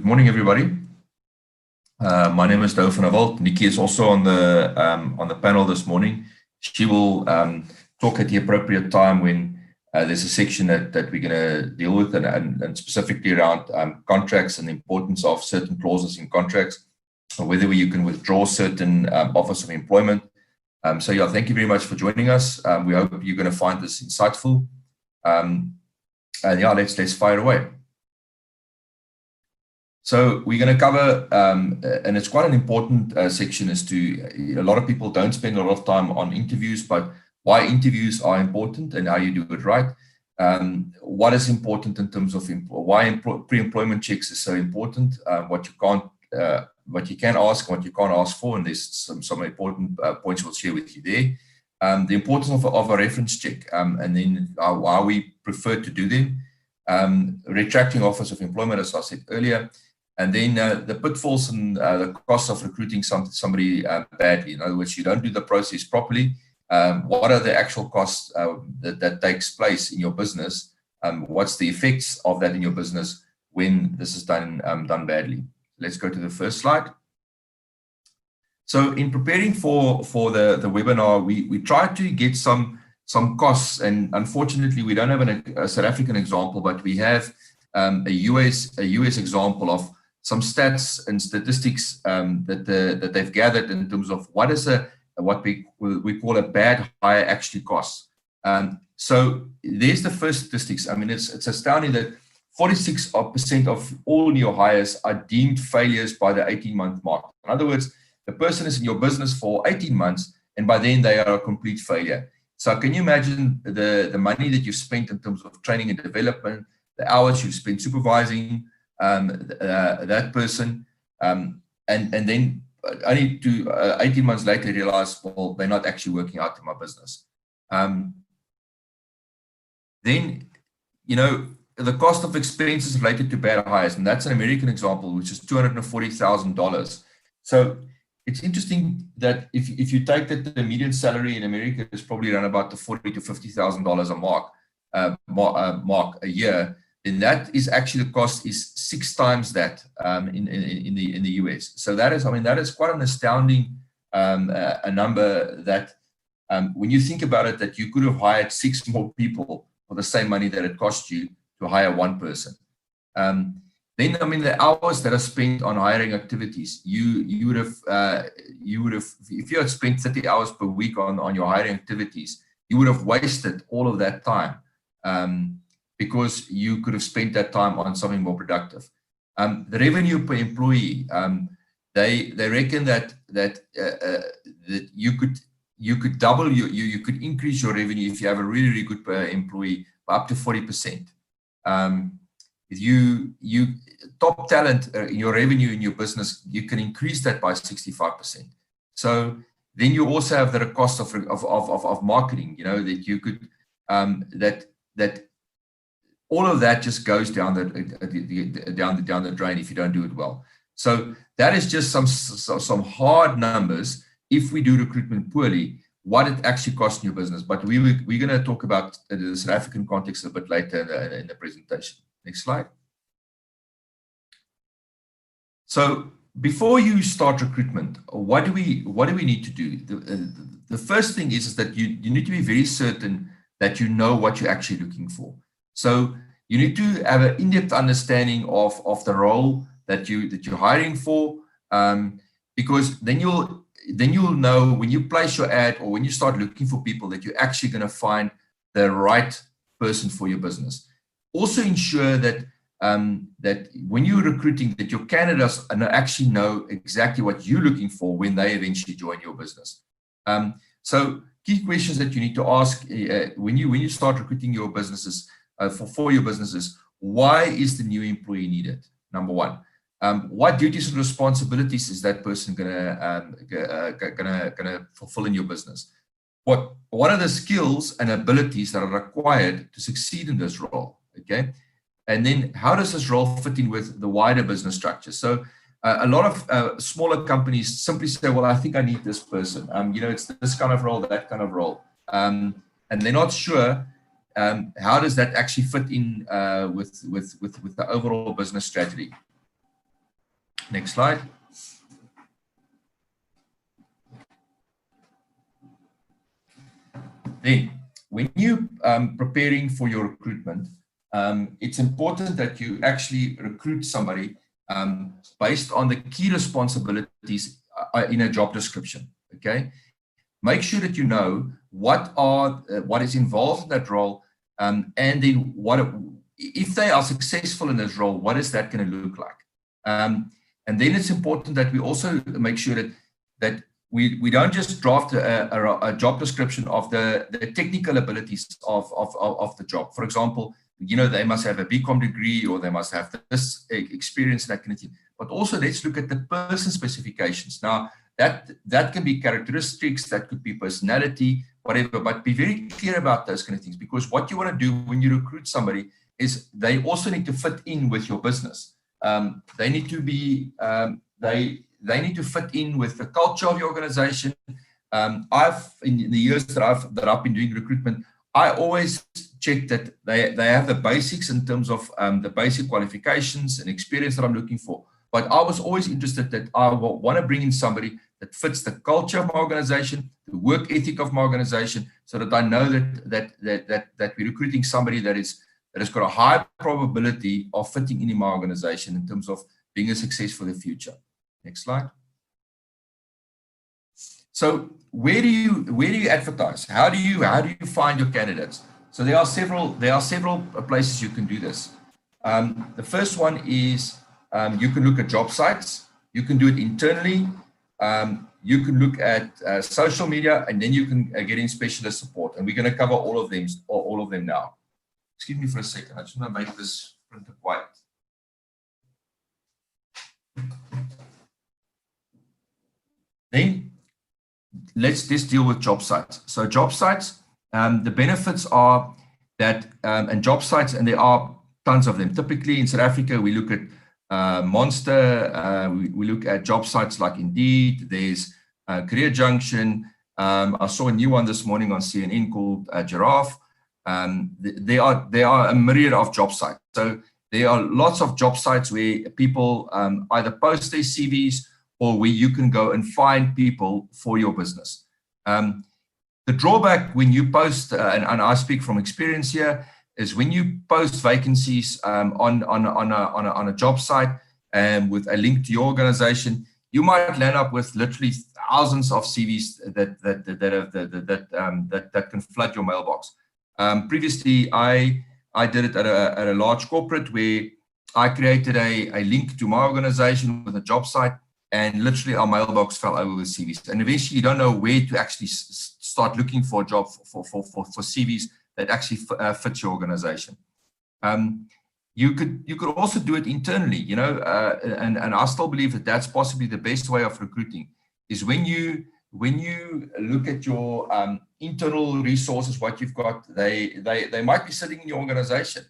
morning, everybody. My name is Dou van der Walt. Nikki is also on the panel this morning. She will talk at the appropriate time when there's a section that we're going to deal with, and specifically around contracts and the importance of certain clauses in contracts, or whether you can withdraw certain offers of employment. So yeah, thank you very much for joining us. We hope you're going to find this insightful. And yeah, let's fire away. So we're going to cover, and it's quite an important section, as to a lot of people don't spend a lot of time on interviews, but why interviews are important and how you do it right. What is important in terms of why pre-employment checks is so important, what you can ask, what you can't ask for, and there's some important points we'll share with you there. The importance of a reference check, and then why we prefer to do them. Retracting offers of employment, as I said earlier. And then the pitfalls and the costs of recruiting somebody badly. In other words, you don't do the process properly. What are the actual costs that takes place in your business? What's the effects of that in your business when this is done badly? Let's go to the first slide. So in preparing for the webinar, we tried to get some costs, and unfortunately we don't have a South African example, but we have a US example of some stats and statistics that they've gathered in terms of what is what we call a bad hire actually costs. So there's the first statistics. I mean, it's astounding that 46% of all new hires are deemed failures by the 18-month mark. In other words, the person is in your business for 18 months, and by then they are a complete failure. So can you imagine the money that you've spent in terms of training and development, the hours you've spent supervising that person, and then only to 18 months later realize, well, they're not actually working out in my business. Then, you know, the cost of expenses related to bad hires, and that's an American example, which is $240,000. So it's interesting that if you take that, the median salary in America is probably around about the $40,000 to $50,000 mark a year. And that is actually, the cost is 6 times that in the US. So that is quite an astounding a number that when you think about it, that you could have hired 6 more people for the same money that it cost you to hire 1 person. Then, I mean, the hours that are spent on hiring activities, you would have, if you had spent 30 hours per week on your hiring activities, you would have wasted all of that time. Because you could have spent that time on something more productive. The revenue per employee, they reckon that you could double you could increase your revenue if you have a really good employee by up to 40%. If you top talent in your revenue in your business, you can increase that by 65%. So then you also have the cost of marketing. You know, that you could that all of that just goes down the drain if you don't do it well. So that is just some hard numbers. If we do recruitment poorly, what it actually costs in your business. But we're going to talk about the South African context a bit later in the presentation. Next slide. So before you start recruitment, what do we need to do? The first thing is that you need to be very certain that you know what you're actually looking for. So you need to have an in-depth understanding of the role that you're hiring for, because then you'll know when you place your ad or when you start looking for people that you're actually going to find the right person for your business. Also ensure that that when you're recruiting, that your candidates actually know exactly what you're looking for when they eventually join your business. So key questions that you need to ask when you start recruiting your businesses. For your businesses, why is the new employee needed? Number one, what duties and responsibilities is that person gonna fulfill in your business? What are the skills and abilities that are required to succeed in this role? Okay, and then how does this role fit in with the wider business structure? So a lot of smaller companies simply say, well, I think I need this person. You know, it's this kind of role, that kind of role, and they're not sure. How does that actually fit in with the overall business strategy? Next slide. Then, when you preparing for your recruitment, it's important that you actually recruit somebody based on the key responsibilities in a job description. Okay, make sure that you know what is involved in that role, and then if they are successful in this role, what is that going to look like? And then it's important that we also make sure that we don't just draft a job description of the technical abilities of the job. For example, they must have a BCom degree, or they must have this experience and that kind of thing. But also, let's look at the person specifications. Now, that can be characteristics, that could be personality, whatever, but be very clear about those kind of things, because what you want to do when you recruit somebody is they also need to fit in with your business. They need to be, they need to fit in with the culture of your organization. In the years that I've been doing recruitment, I always check that they have the basics in terms of the basic qualifications and experience that I'm looking for. But I was always interested that I want to bring in somebody that fits the culture of my organization, the work ethic of my organization, so that I know that we're recruiting somebody that has got a high probability of fitting in my organization in terms of being a success for the future. Next slide. So where do you advertise? How do you find your candidates? So there are several places you can do this. The first one is you can look at job sites. You can do it internally. You can look at social media, and then you can get in specialist support. And we're going to cover all of them now. Excuse me for a second. I just want to make this printer quiet. Then let's just deal with job sites. So job sites, the benefits are that, and job sites, and there are tons of them. Typically in South Africa, we look at Monster, we look at job sites like Indeed, there's Career Junction. I saw a new one this morning on CNN called Giraffe. There are a myriad of job sites. So there are lots of job sites where people either post their CVs or where you can go and find people for your business. The drawback when you post, and I speak from experience here, is when you post vacancies on a job site with a link to your organization, you might land up with literally thousands of CVs that can flood your mailbox. Previously, I did it at a large corporate where I created a link to my organization with a job site, and literally our mailbox fell over with CVs. And eventually, you don't know where to actually start looking for a job for CVs that actually fit your organization. You could also do it internally, and I still believe that that's possibly the best way of recruiting, is when you look at your internal resources, what you've got, they might be sitting in your organization.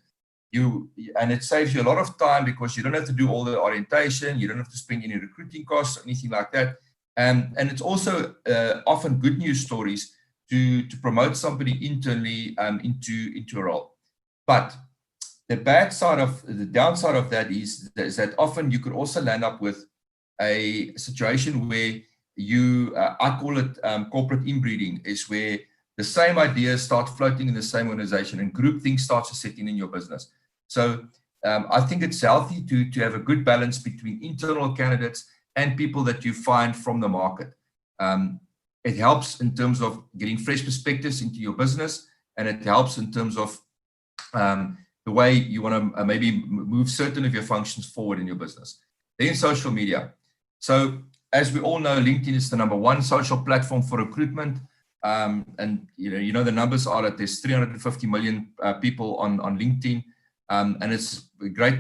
And it saves you a lot of time because you don't have to do all the orientation, you don't have to spend any recruiting costs or anything like that. And it's also often good news stories to promote somebody internally into a role. But the downside of that is that often you could also land up with a situation where I call it corporate inbreeding, is where the same ideas start floating in the same organization and groupthink starts to set in your business. So I think it's healthy to have a good balance between internal candidates and people that you find from the market. It helps in terms of getting fresh perspectives into your business, and it helps in terms of the way you want to maybe move certain of your functions forward in your business. Then social media. So as we all know, LinkedIn is the #1 social platform for recruitment. And the numbers are that there's 350 million people on LinkedIn, and it's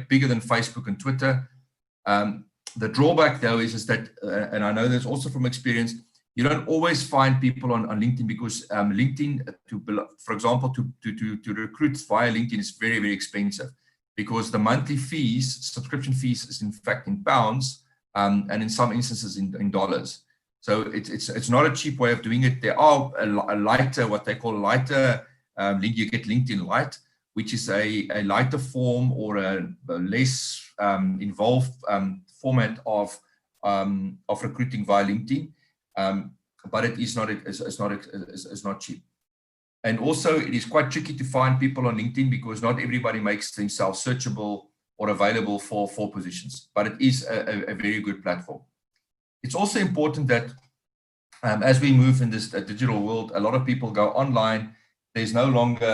bigger than Facebook and Twitter. The drawback though is that, and I know this also from experience, you don't always find people on LinkedIn because LinkedIn, for example, to recruit via LinkedIn is very, very expensive, because the monthly subscription fees is in fact in pounds, and in some instances in dollars. So it's not a cheap way of doing it. There are what they call lighter link. You get LinkedIn Lite, which is a lighter form or a less involved format of recruiting via LinkedIn, but it is not it's not cheap. And also, it is quite tricky to find people on LinkedIn because not everybody makes themselves searchable or available for positions, but it is a very good platform. It's also important that as we move in this digital world, a lot of people go online. There's no longer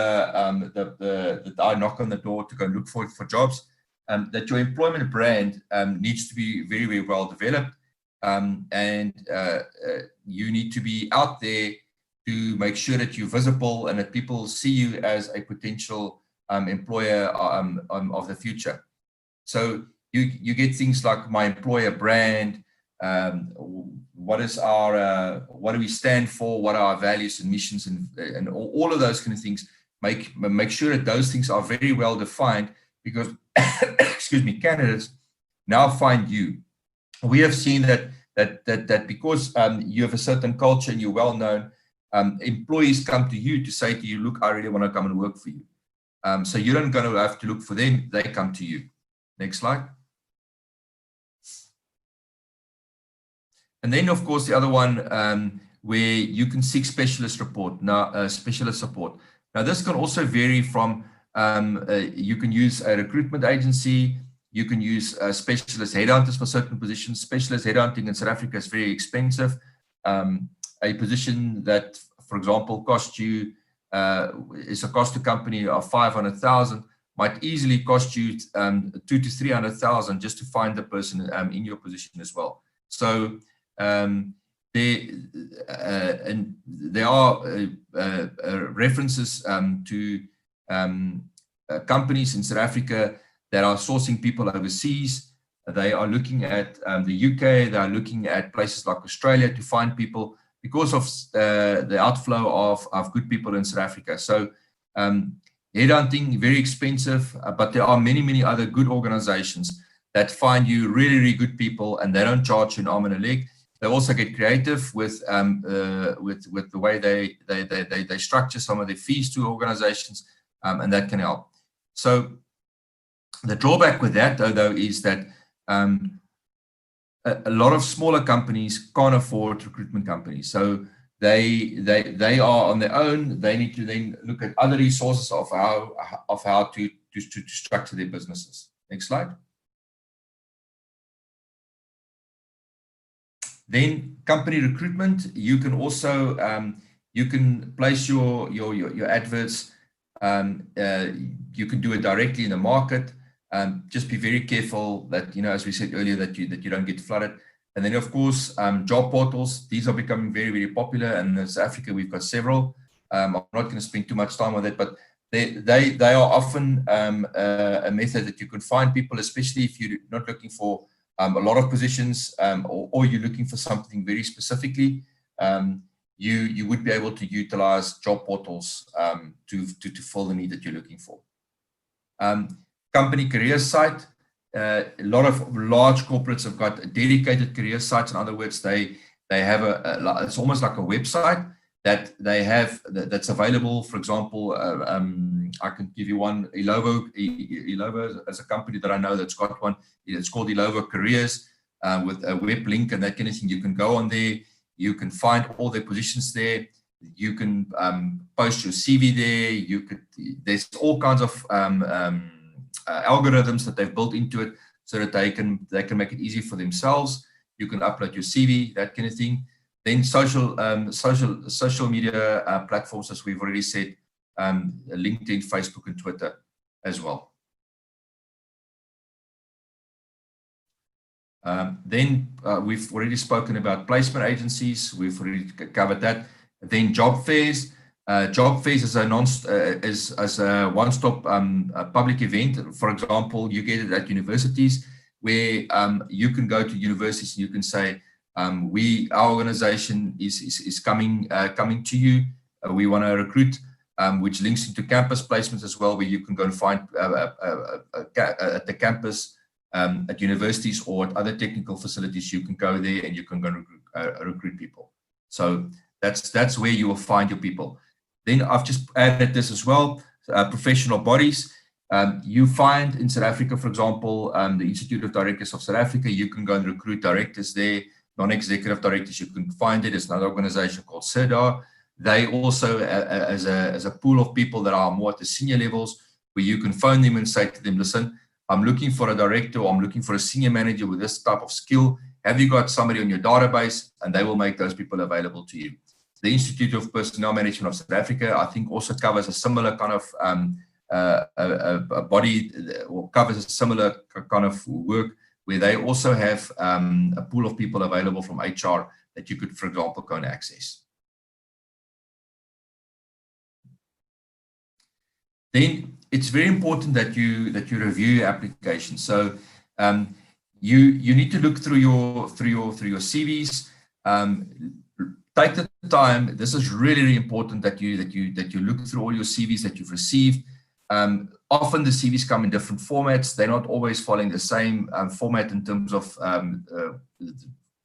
the I knock on the door to go look for jobs. That your employment brand needs to be very, very well developed, and you need to be out there to make sure that you're visible and that people see you as a potential employer of the future. So you get things like my employer brand, what do we stand for, what are our values and missions, and all of those kind of things. Make sure that those things are very well defined, because excuse me, candidates now find you. We have seen that because you have a certain culture and you're well known, employees come to you to say to you, look, I really want to come and work for you. So you don't going to have to look for them, they come to you. Next slide. And then, of course, the other one where you can seek specialist support. Now, this can also vary from, you can use a recruitment agency, you can use specialist headhunters for certain positions. Specialist headhunting in South Africa is very expensive. A position that, for example, cost you, is a cost to company of 500,000, might easily cost you 200,000 to 300,000 just to find the person in your position as well. So there are references to companies in South Africa that are sourcing people overseas. They are looking at the UK, they are looking at places like Australia to find people because of the outflow of good people in South Africa. So headhunting, very expensive, but there are many, many other good organizations that find you really, really good people, and they don't charge you an arm and a leg. They also get creative with the way they structure some of their fees to organizations, and that can help. So the drawback with that, though, is that a lot of smaller companies can't afford recruitment companies. So they are on their own. They need to then look at other resources of how to structure their businesses. Next slide. Then company recruitment. You can also you can place your adverts. You can do it directly in the market. Just be very careful that, as we said earlier, that you don't get flooded. And then, of course, job portals. These are becoming very, very popular. And in South Africa, we've got several. I'm not going to spend too much time on that, but they are often a method that you can find people, especially if you're not looking for a lot of positions, or you're looking for something very specifically. You would be able to utilize job portals to fill the need that you're looking for. Company career site. A lot of large corporates have got dedicated career sites. In other words, they have it's almost like a website that they have that's available. For example, I can give you one. Elovo as a company that I know that's got one. It's called Elovo Careers, with a web link and that kind of thing. You can go on there. You can find all their positions there. You can post your CV there. There's all kinds of algorithms that they've built into it so that they can make it easy for themselves. You can upload your CV, that kind of thing. Then social media platforms, as we've already said, LinkedIn, Facebook, and Twitter as well. Then we've already spoken about placement agencies. We've already covered that. Then job fairs. Job fairs is a one-stop public event. For example, you get it at universities, where you can go to universities and you can say, our organization is coming to you. We want to recruit, which links into campus placements as well, where you can go and find at the campus, at universities or at other technical facilities. You can go there and you can go and recruit people. So that's where you will find your people. Then I've just added this as well. professional bodies. You find in South Africa, for example, the Institute of Directors of South Africa, you can go and recruit directors there, non-executive directors, you can find it. It's another organization called CEDAR. They also, as a pool of people that are more at the senior levels, where you can phone them and say to them, listen, I'm looking for a director, or I'm looking for a senior manager with this type of skill. Have you got somebody on your database? And they will make those people available to you. The Institute of Personnel Management of South Africa, I think, also covers a similar kind of a body, or covers a similar kind of work, where they also have a pool of people available from HR that you could, for example, go and access. Then it's very important that you review your application. So you need to look through your CVs. Take the time. This is really, really important that you look through all your CVs that you've received. Often the CVs come in different formats. They're not always following the same format in terms of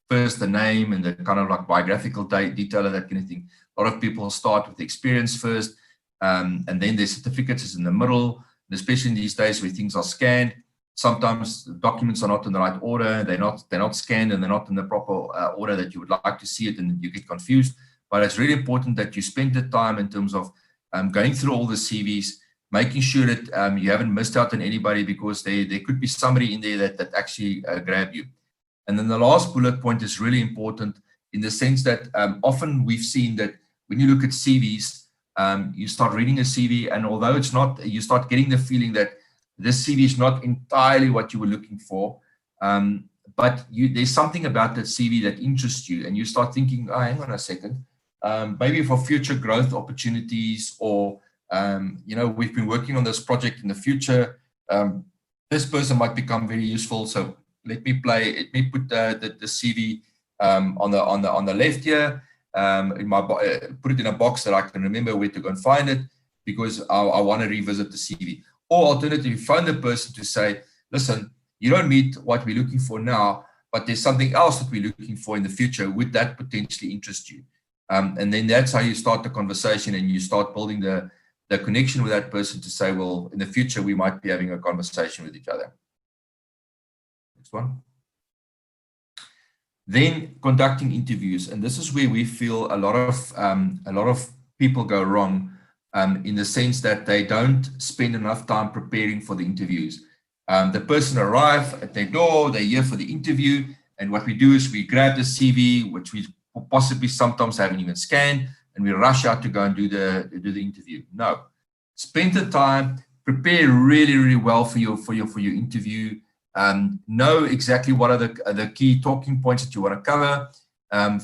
first the name and the kind of like biographical detail and that kind of thing. A lot of people start with the experience first, and then their certificates is in the middle. And especially in these days where things are scanned, sometimes the documents are not in the right order. They're not scanned, and they're not in the proper order that you would like to see it, and you get confused. But it's really important that you spend the time in terms of going through all the CVs, making sure that you haven't missed out on anybody, because there could be somebody in there that actually grab you. And then the last bullet point is really important in the sense that often we've seen that when you look at CVs, you start reading a CV, and although it's not, you start getting the feeling that this CV is not entirely what you were looking for, but there's something about that CV that interests you, and you start thinking, oh, hang on a second, maybe for future growth opportunities, or we've been working on this project in the future. This person might become very useful, so let me put the CV on the left here. Put it in a box that I can remember where to go and find it, because I want to revisit the CV. Or alternatively, phone the person to say, listen, you don't meet what we're looking for now, but there's something else that we're looking for in the future. Would that potentially interest you? And then that's how you start the conversation, and you start building the connection with that person to say, well, in the future, we might be having a conversation with each other. Next one. Then conducting interviews, and this is where we feel a lot of people go wrong, in the sense that they don't spend enough time preparing for the interviews. The person arrives at their door, they're here for the interview, and what we do is we grab the CV, which we possibly sometimes haven't even scanned, and we rush out to go and do the interview. No, spend the time, prepare really, really well for your interview. Know exactly what are the key talking points that you want to cover,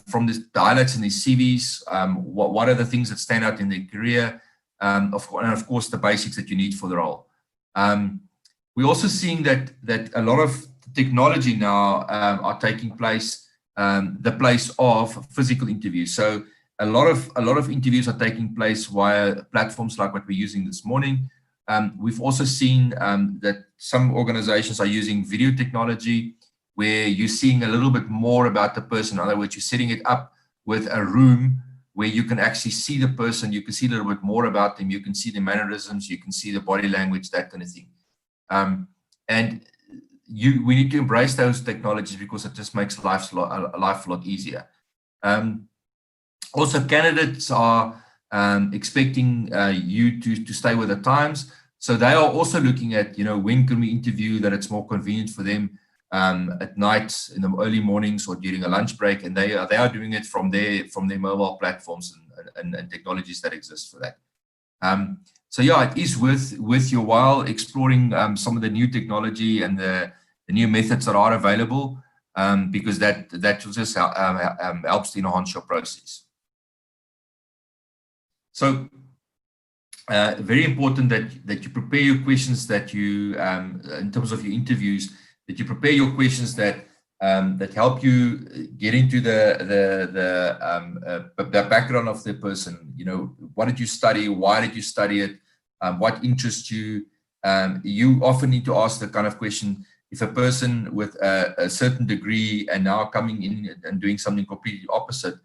from the highlights in these CVs. What are the things that stand out in their career, and of course the basics that you need for the role. We're also seeing that a lot of technology now are taking place, the place of physical interviews. So a lot of interviews are taking place via platforms like what we're using this morning. We've also seen that some organizations are using video technology, where you're seeing a little bit more about the person. In other words, you're setting it up with a room where you can actually see the person, you can see a little bit more about them, you can see the mannerisms, you can see the body language, that kind of thing. And we need to embrace those technologies, because it just makes life a lot easier. Also, candidates are expecting you to stay with the times. So they are also looking at, when can we interview that it's more convenient for them, at night, in the early mornings, or during a lunch break, and they are doing it from their mobile platforms and technologies that exist for that. So yeah, it is worth your while exploring some of the new technology and the new methods that are available, because that will just helps to enhance your process. So very important that you prepare your questions, that you, in terms of your interviews, that you prepare your questions that help you get into the background of the person. What did you study? Why did you study it? What interests you? You often need to ask the kind of question, if a person with a certain degree and now coming in and doing something completely opposite,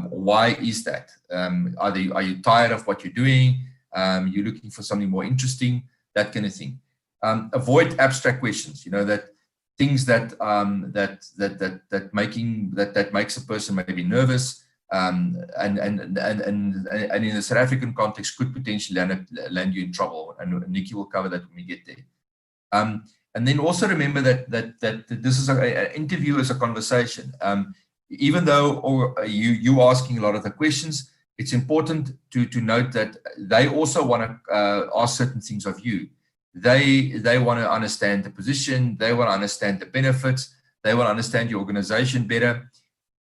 why is that? Are you tired of what you're doing? You're looking for something more interesting, that kind of thing. Avoid abstract questions. That things that makes a person maybe nervous, and in the South African context could potentially land you in trouble. And Nikki will cover that when we get there. And then also remember that this is an interview is a conversation. Even though you asking a lot of the questions, it's important to note that they also want to ask certain things of you. They want to understand the position. They want to understand the benefits. They want to understand your organization better.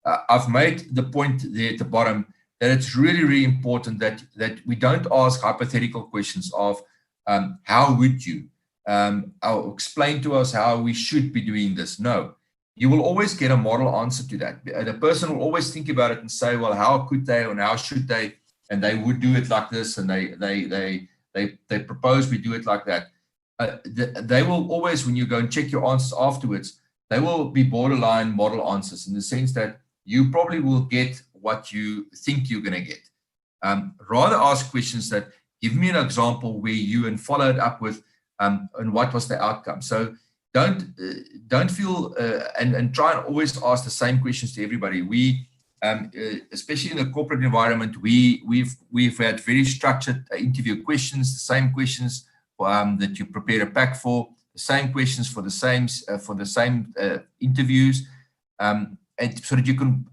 I've made the point there at the bottom that it's really, really important that we don't ask hypothetical questions of how would you? Explain to us how we should be doing this. No, you will always get a model answer to that. The person will always think about it and say, well, how could they and how should they? And they would do it like this, and they propose we do it like that. They will always, when you go and check your answers afterwards, they will be borderline model answers in the sense that you probably will get what you think you're going to get. Rather ask questions that give me an example where you and follow it up with and what was the outcome. So don't feel and try and always ask the same questions to everybody. We especially in the corporate environment, we've had very structured interview questions, the same questions that you prepare a pack for, the same questions for the same interviews, and so that you can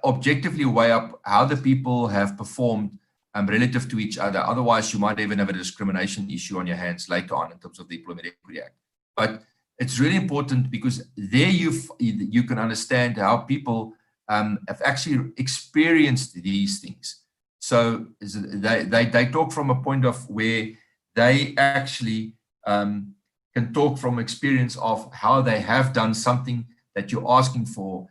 objectively weigh up how the people have performed relative to each other. Otherwise, you might even have a discrimination issue on your hands later on in terms of the Employment Equity Act. But it's really important because there you can understand how people have actually experienced these things. So they talk from a point of where they actually can talk from experience of how they have done something that you're asking for.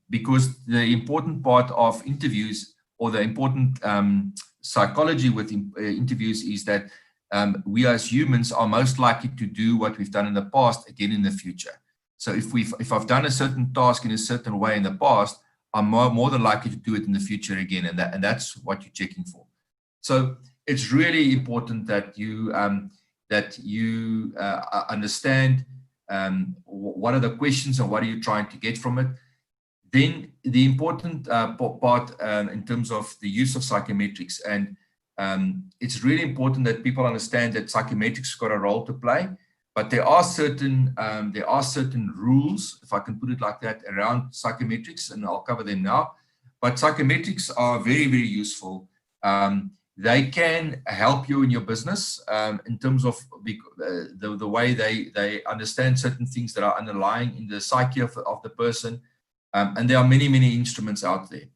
Because the important part of interviews, or the important psychology with interviews, is that we as humans are most likely to do what we've done in the past again in the future. So if I've done a certain task in a certain way in the past, I'm more than likely to do it in the future again, and that's what you're checking for. So it's really important that you understand what are the questions and what are you trying to get from it. Then the important part in terms of the use of psychometrics, and it's really important that people understand that psychometrics has got a role to play, but there are certain rules, if I can put it like that, around psychometrics, and I'll cover them now. But psychometrics are very, very useful. They can help you in your business in terms of the way they understand certain things that are underlying in the psyche of the person. And there are many, many instruments out there.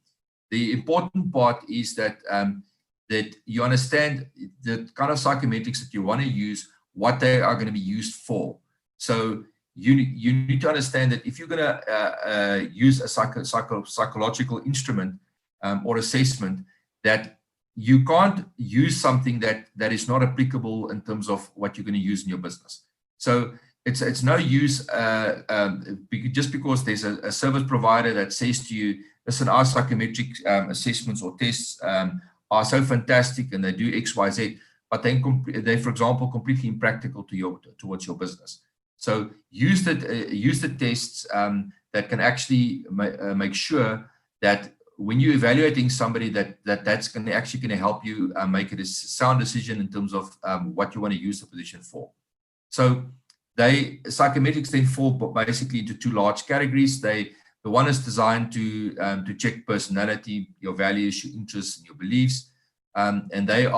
The important part is that you understand the kind of psychometrics that you want to use, what they are going to be used for. So you need to understand that if you're going to use a psychological instrument or assessment, that you can't use something that is not applicable in terms of what you're going to use in your business. So it's no use just because there's a service provider that says to you, listen, our psychometric assessments or tests are so fantastic and they do X, Y, Z, but they, for example, completely impractical towards your business. So use the tests that can actually make sure that when you're evaluating somebody, that's actually going to help you make a sound decision in terms of what you want to use the position for. So psychometrics then fall basically into two large categories. The one is designed to check personality, your values, your interests, and your beliefs, and they're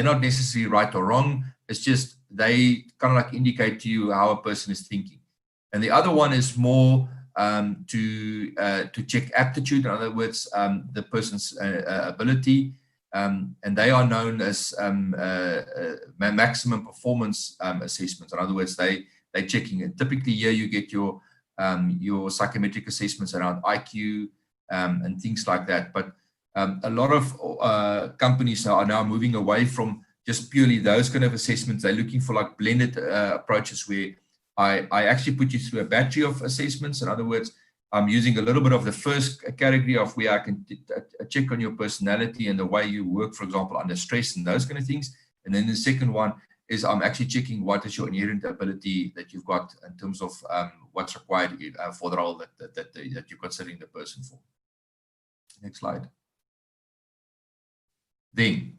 not necessarily right or wrong. It's just they kind of like indicate to you how a person is thinking. And the other one is more to check aptitude, in other words, the person's ability, and they are known as maximum performance assessments. In other words, they're checking it. Typically, here you get your psychometric assessments around IQ and things like that. But a lot of companies are now moving away from just purely those kind of assessments. They're looking for like blended approaches where I actually put you through a battery of assessments. In other words, I'm using a little bit of the first category of where I can check on your personality and the way you work, for example, under stress and those kind of things. And then the second one is I'm actually checking what is your inherent ability that you've got in terms of what's required for the role that you're considering the person for. Next slide. Then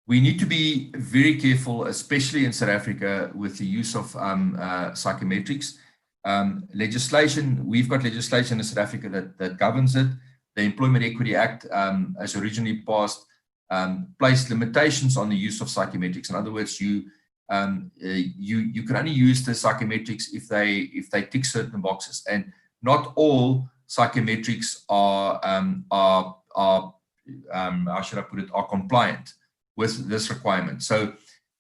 we need to be very careful, especially in South Africa, with the use of psychometrics. Legislation, we've got legislation in South Africa that governs it. The Employment Equity Act, as originally passed, placed limitations on the use of psychometrics. In other words, you can only use the psychometrics if they tick certain boxes, and not all psychometrics are how should I put it, are compliant with this requirement. So,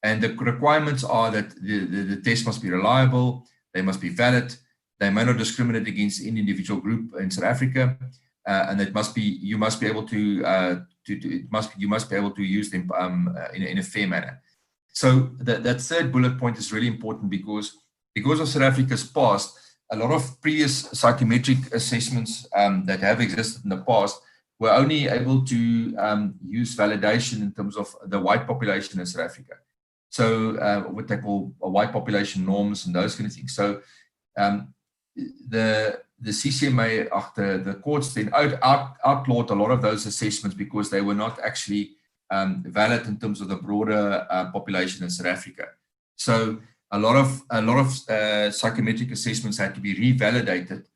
and the requirements are that the test must be reliable, they must be valid, they may not discriminate against any individual group in South Africa, and it must be, you must be able to use them in a fair manner. So that third bullet point is really important because of South Africa's past, a lot of previous psychometric assessments that have existed in the past were only able to use validation in terms of the white population in South Africa. So what they call white population norms and those kind of things. So the CCMA, after the courts then outlawed a lot of those assessments because they were not actually valid in terms of the broader population in South Africa. So a lot of psychometric assessments had to be revalidated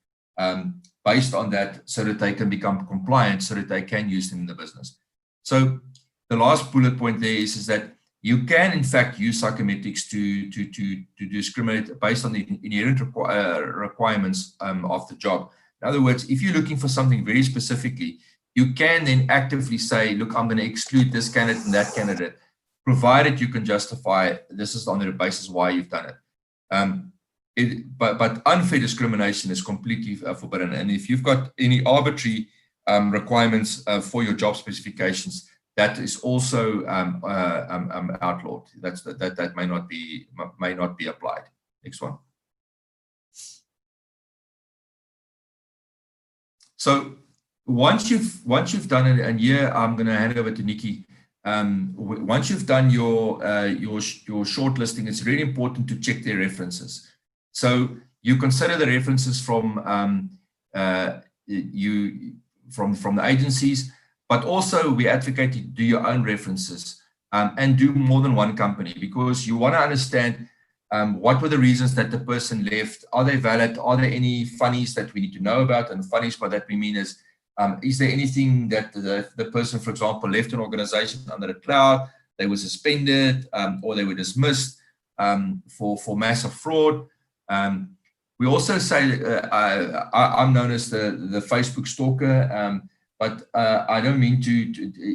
based on that, so that they can become compliant, so that they can use them in the business. So the last bullet point there is that you can in fact use psychometrics to discriminate based on the inherent requirements of the job. In other words, if you're looking for something very specifically, you can then actively say, look, I'm going to exclude this candidate and that candidate, provided you can justify this is on the basis why you've done it. But unfair discrimination is completely forbidden. And if you've got any arbitrary requirements for your job specifications, that is also outlawed. That may not be applied. Next one. So once you've done it, and here I'm going to hand over to Nikki. Once you've done your shortlisting, it's really important to check their references. So you consider the references from the agencies, but also we advocate you do your own references and do more than one company, because you want to understand what were the reasons that the person left. Are they valid? Are there any funnies that we need to know about? And funnies by that we mean is there anything that the person, for example, left an organization under a cloud, they were suspended or they were dismissed for massive fraud? We also say I'm known as the Facebook stalker, but I don't mean to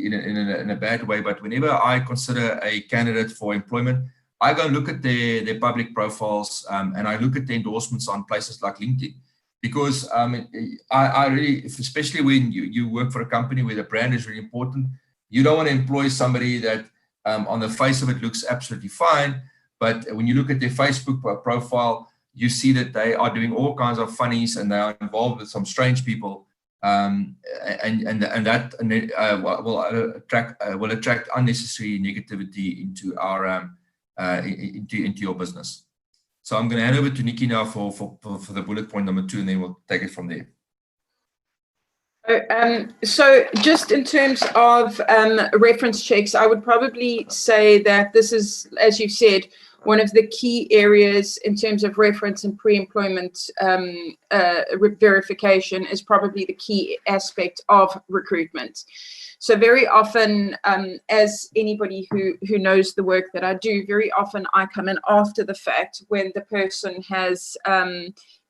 in a bad way. But whenever I consider a candidate for employment, I go and look at their public profiles and I look at the endorsements on places like LinkedIn, because I really, especially when you work for a company where the brand is really important, you don't want to employ somebody that on the face of it looks absolutely fine, but when you look at their Facebook profile, you see that they are doing all kinds of funnies and they are involved with some strange people, and that will attract unnecessary negativity into our into your business. So I'm going to hand over to Nikki now for the bullet point number 2, and then we'll take it from there. So just in terms of reference checks, I would probably say that this is, as you said, one of the key areas in terms of reference and pre-employment verification is probably the key aspect of recruitment. So very often, as anybody who knows the work that I do, very often I come in after the fact when the person has,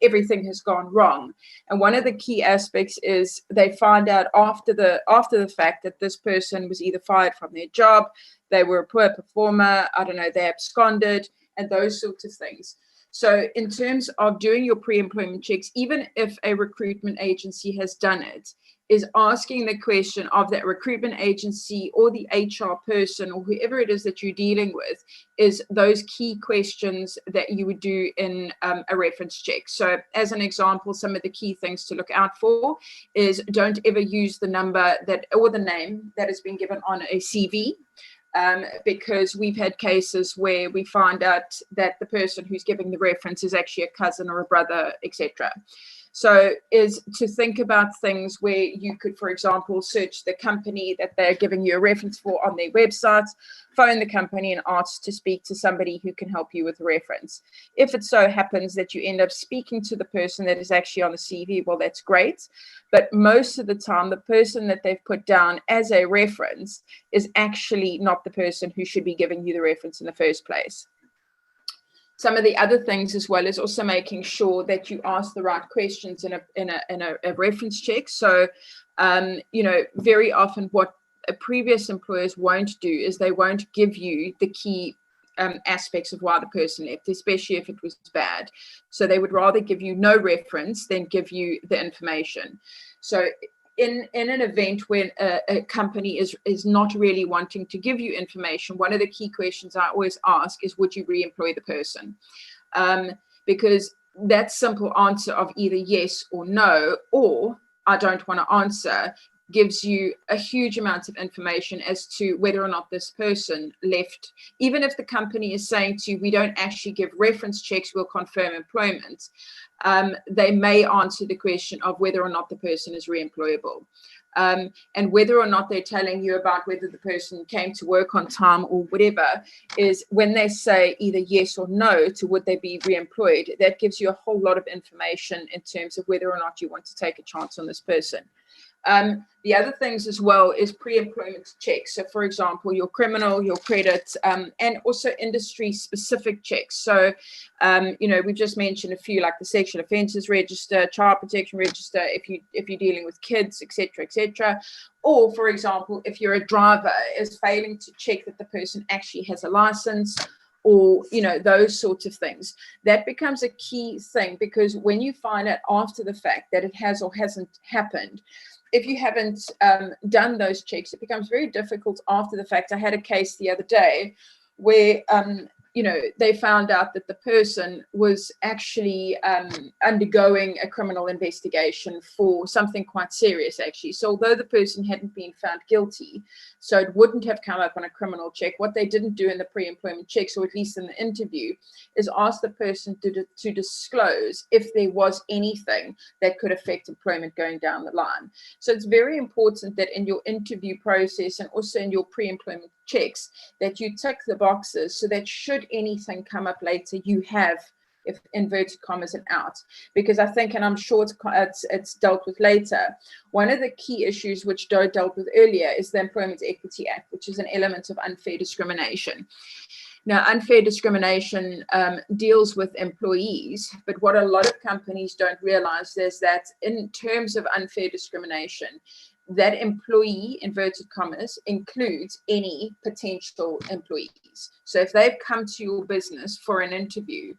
everything has gone wrong. And one of the key aspects is they find out after the fact that this person was either fired from their job, they were a poor performer, I don't know, they absconded, and those sorts of things. So in terms of doing your pre-employment checks, even if a recruitment agency has done it, is asking the question of that recruitment agency or the HR person or whoever it is that you're dealing with, is those key questions that you would do in a reference check. So as an example, some of the key things to look out for is don't ever use the number that or the name that has been given on a CV. Because we've had cases where we find out that the person who's giving the reference is actually a cousin or a brother, etc. So is to think about things where you could, for example, search the company that they're giving you a reference for on their website, phone the company and ask to speak to somebody who can help you with a reference. If it so happens that you end up speaking to the person that is actually on the CV, well, that's great. But most of the time, the person that they've put down as a reference is actually not the person who should be giving you the reference in the first place. Some of the other things as well is also making sure that you ask the right questions in a reference check. So, you know, very often what previous employers won't do is they won't give you the key aspects of why the person left, especially if it was bad. So they would rather give you no reference than give you the information. So in an event when a company is not really wanting to give you information, one of the key questions I always ask is, would you re-employ the person? Because that simple answer of either yes or no, or I don't want to answer, gives you a huge amount of information as to whether or not this person left. Even if the company is saying to you, we don't actually give reference checks, we'll confirm employment, they may answer the question of whether or not the person is reemployable. And whether or not they're telling you about whether the person came to work on time or whatever, is when they say either yes or no to would they be reemployed, that gives you a whole lot of information in terms of whether or not you want to take a chance on this person. The other things as well is pre-employment checks. So, for example, your criminal, your credit, and also industry-specific checks. So, you know, we just mentioned a few like the sexual offences register, child protection register, if you're dealing with kids, etc., etc. Or, for example, if you're a driver, is failing to check that the person actually has a license, or, you know, those sorts of things. That becomes a key thing, because when you find out after the fact that it has or hasn't happened, if you haven't done those checks, it becomes very difficult after the fact. I had a case the other day where, you know, they found out that the person was actually undergoing a criminal investigation for something quite serious, actually. So although the person hadn't been found guilty, so it wouldn't have come up on a criminal check, what they didn't do in the pre-employment checks, or at least in the interview, is ask the person to disclose if there was anything that could affect employment going down the line. So it's very important that in your interview process and also in your pre-employment checks that you tick the boxes so that should anything come up later, you have, if inverted commas, an out. Because I think, and I'm sure it's dealt with later, one of the key issues which Joe dealt with earlier is the Employment Equity Act, which is an element of unfair discrimination. Now, unfair discrimination deals with employees, but what a lot of companies don't realize is that in terms of unfair discrimination, that employee, inverted commas, includes any potential employees. So if they've come to your business for an interview,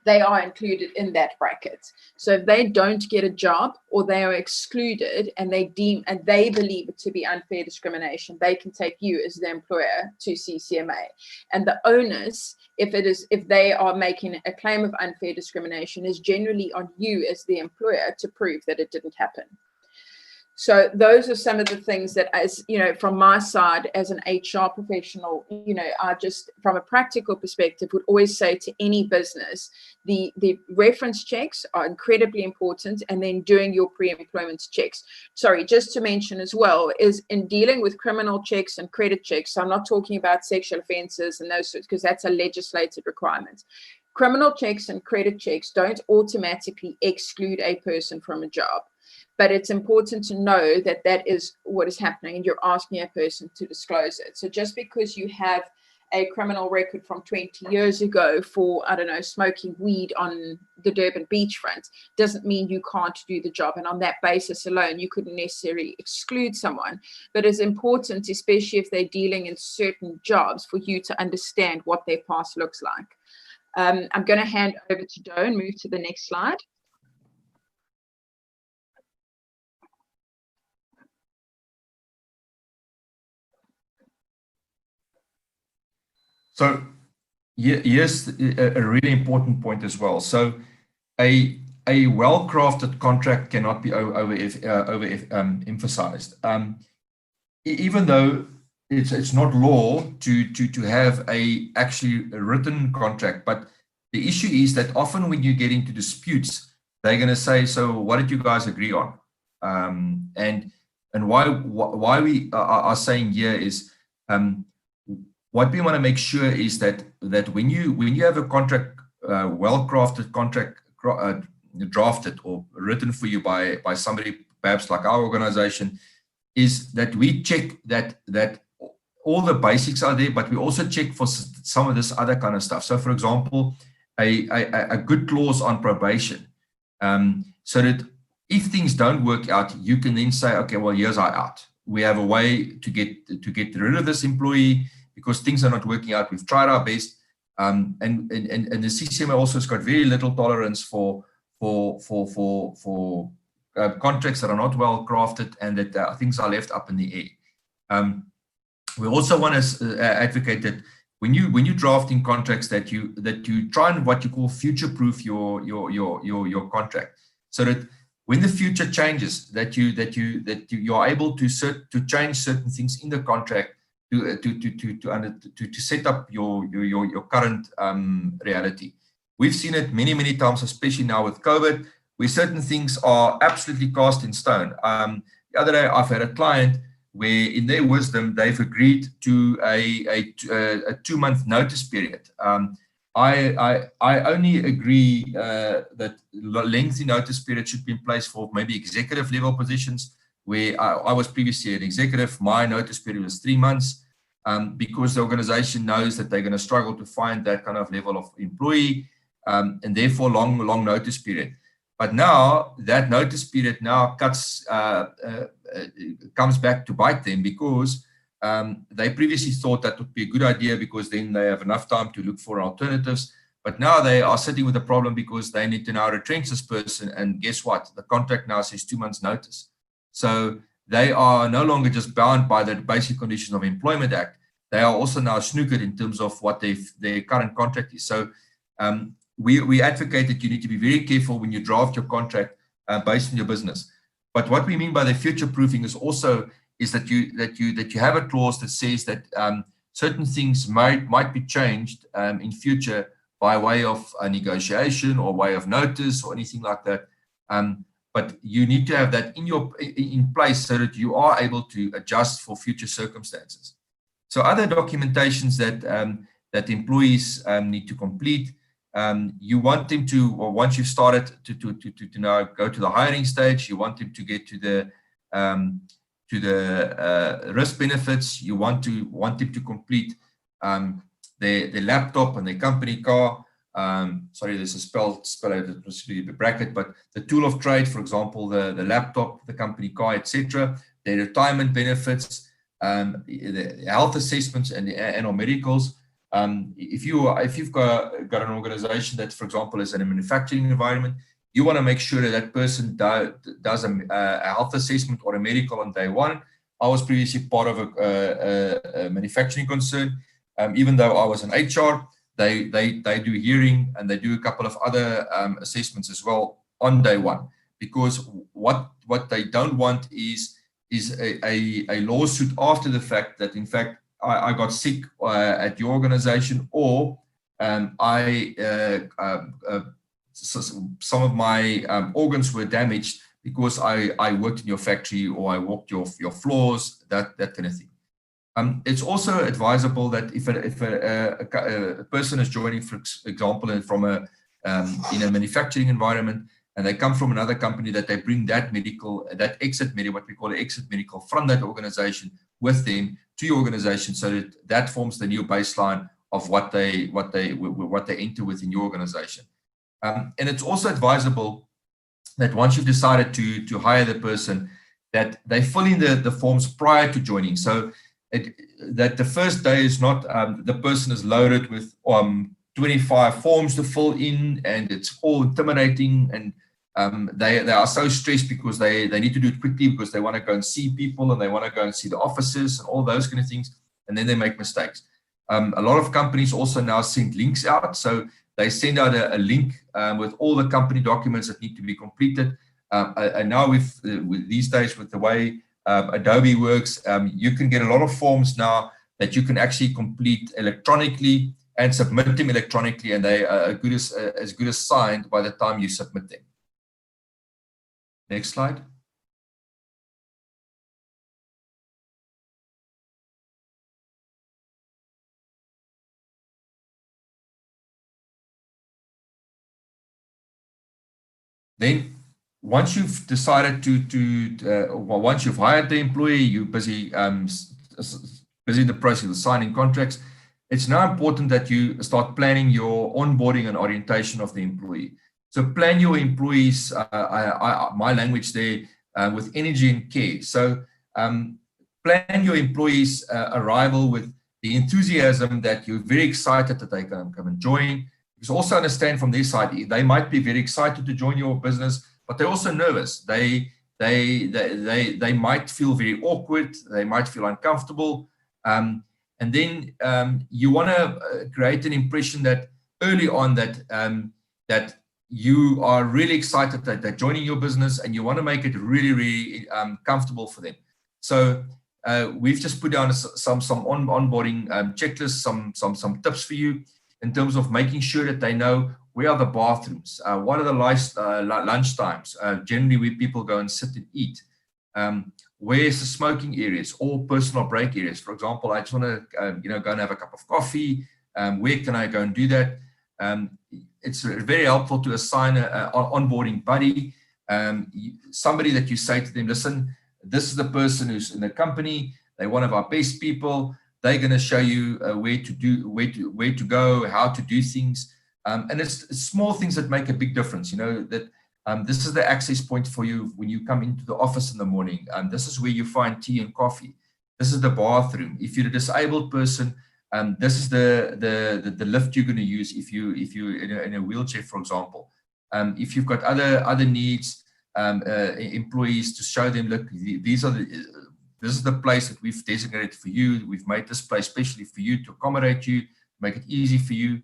they are included in that bracket. So if they don't get a job or they are excluded and they believe it to be unfair discrimination, they can take you as the employer to CCMA. And the onus, if they are making a claim of unfair discrimination, is generally on you as the employer to prove that it didn't happen. So those are some of the things that, as you know, from my side as an HR professional, you know, I just, from a practical perspective, would always say to any business, the reference checks are incredibly important, and then doing your pre-employment checks. Sorry, just to mention as well, is in dealing with criminal checks and credit checks, so I'm not talking about sexual offences and those sorts, because that's a legislated requirement. Criminal checks and credit checks don't automatically exclude a person from a job. But it's important to know that that is what is happening, and you're asking a person to disclose it. So just because you have a criminal record from 20 years ago for, I don't know, smoking weed on the Durban beachfront, doesn't mean you can't do the job. And on that basis alone, you couldn't necessarily exclude someone. But it's important, especially if they're dealing in certain jobs, for you to understand what their past looks like. I'm going to hand over to Joe and move to the next slide. So here's a really important point as well. So a well-crafted contract cannot be emphasized. Even though it's not law to have actually a written contract, but the issue is that often when you get into disputes, they're going to say, so what did you guys agree on? And why we are saying here is, what we want to make sure is that when you have a contract, well-crafted contract drafted or written for you by somebody perhaps like our organization, is that we check that all the basics are there, but we also check for some of this other kind of stuff. So, for example, a good clause on probation, so that if things don't work out, you can then say, okay, well, here's our out. We have a way to get rid of this employee because things are not working out. We've tried our best, and the CCMA also has got very little tolerance for contracts that are not well crafted and that things are left up in the air. We also want to advocate that when you drafting contracts that you try and what you call future-proof your contract, so that when the future changes, that you are able to change certain things in the contract to set up your current reality. We've seen it many times, especially now with COVID, where certain things are absolutely cast in stone. The other day, I've had a client where, in their wisdom, they've agreed to a 2-month notice period. I only agree that lengthy notice period should be in place for maybe executive level positions, where I was previously an executive. My notice period was 3 months, because the organization knows that they're going to struggle to find that kind of level of employee, and therefore long notice period. But now that notice period now comes back to bite them, because they previously thought that would be a good idea because then they have enough time to look for alternatives. But now they are sitting with a problem because they need to now retrench this person. And guess what? The contract now says 2 months notice. So they are no longer just bound by the basic conditions of Employment Act. They are also now snookered in terms of what their current contract is. So we advocate that you need to be very careful when you draft your contract based on your business. But what we mean by the future proofing is also that you have a clause that says that certain things might be changed in future by way of a negotiation or way of notice or anything like that. But you need to have that in place so that you are able to adjust for future circumstances. So other documentations that employees need to complete. You want them to, or once you've started to now go to the hiring stage, you want them to get to the risk benefits. You want them to complete their laptop and their company car. Sorry, there's a spell out the bracket, but the tool of trade, for example, the laptop, the company car, etc. Their retirement benefits, the health assessments, and or medicals. If you've got an organization that, for example, is in a manufacturing environment, you want to make sure that person does a health assessment or a medical on day one. I was previously part of a manufacturing concern. Even though I was in HR, they do hearing and they do a couple of other assessments as well on day one, because what they don't want is a lawsuit after the fact that, in fact, I got sick at your organization, or some of my organs were damaged because I worked in your factory or I walked your floors, that kind of thing. It's also advisable that if a person is joining, for example, from in a manufacturing environment, and they come from another company, that they bring that exit medical, what we call an exit medical, from that organization with them to your organization, so that forms the new baseline of what they enter within your organization. And it's also advisable that once you've decided to hire the person, that they fill in the forms prior to joining. So that the first day is not the person is loaded with 25 forms to fill in, and it's all intimidating, and they are so stressed because they need to do it quickly because they want to go and see people and they want to go and see the offices and all those kind of things, and then they make mistakes. A lot of companies also now send links out. So they send out a link with all the company documents that need to be completed. And now with these days, with the way Adobe works, you can get a lot of forms now that you can actually complete electronically and submit them electronically, and they are as good as signed by the time you submit them. Next slide. Then, once you've decided once you've hired the employee, you're busy in the process of signing contracts. It's now important that you start planning your onboarding and orientation of the employee. So plan your employees, my language there, with energy and care. So plan your employees' arrival with the enthusiasm that you're very excited that they can come and join. Because also understand from their side, they might be very excited to join your business, but they're also nervous. They might feel very awkward. They might feel uncomfortable. And then you want to create an impression that early on that you are really excited that they're joining your business, and you want to make it really, really comfortable for them. So we've just put down some onboarding checklists, some tips for you in terms of making sure that they know where are the bathrooms, what are the lunch times, generally where people go and sit and eat. Where's the smoking areas or personal break areas? For example, I just want to go and have a cup of coffee. Where can I go and do that? It's very helpful to assign an onboarding buddy, somebody that you say to them, listen, this is the person who's in the company. They're one of our best people. They're going to show you where to go, how to do things. And it's small things that make a big difference. That this is the access point for you when you come into the office in the morning. This is where you find tea and coffee. This is the bathroom. If you're a disabled person, this is the lift you're going to use if you're in a wheelchair, for example. If you've got other needs, employees, to show them, look, this is the place that we've designated for you. We've made this place specially for you to accommodate you, make it easy for you.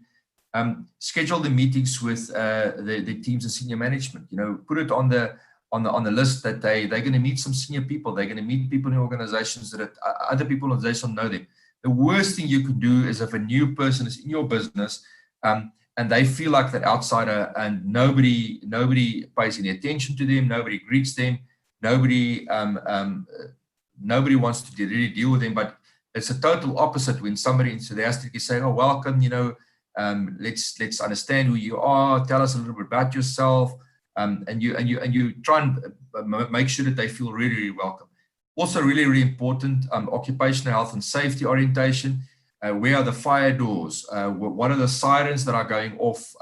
Schedule the meetings with the teams and senior management. Put it on the list that they're going to meet some senior people. They're going to meet people in organizations that other people in the organization know them. The worst thing you can do is if a new person is in your business and they feel like that outsider, and nobody pays any attention to them, nobody greets them, nobody wants to really deal with them. But it's a total opposite when somebody enthusiastically say, "Oh, welcome, let's understand who you are. Tell us a little bit about yourself," and you try and make sure that they feel really, really welcome. Also, really, really important, occupational health and safety orientation. Where are the fire doors? What are the sirens that are going off?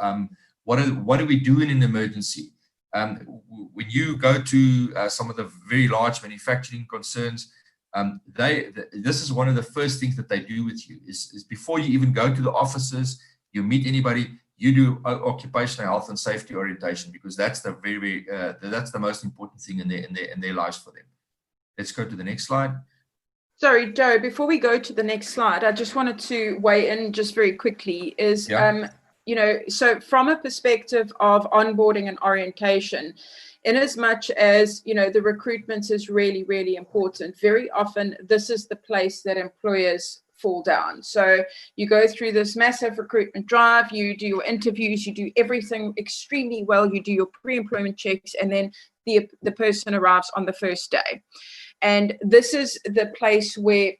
What are we doing in emergency? When you go to some of the very large manufacturing concerns, this is one of the first things that they do with you is before you even go to the offices, you meet anybody, you do occupational health and safety orientation, because that's the that's the most important thing in their lives for them. Let's go to the next slide. Sorry, Joe, before we go to the next slide, I just wanted to weigh in just very quickly is, so from a perspective of onboarding and orientation, in as much as, the recruitment is really, really important, very often this is the place that employers fall down. So you go through this massive recruitment drive, you do your interviews, you do everything extremely well, you do your pre-employment checks, and then the person arrives on the first day. And this is the place where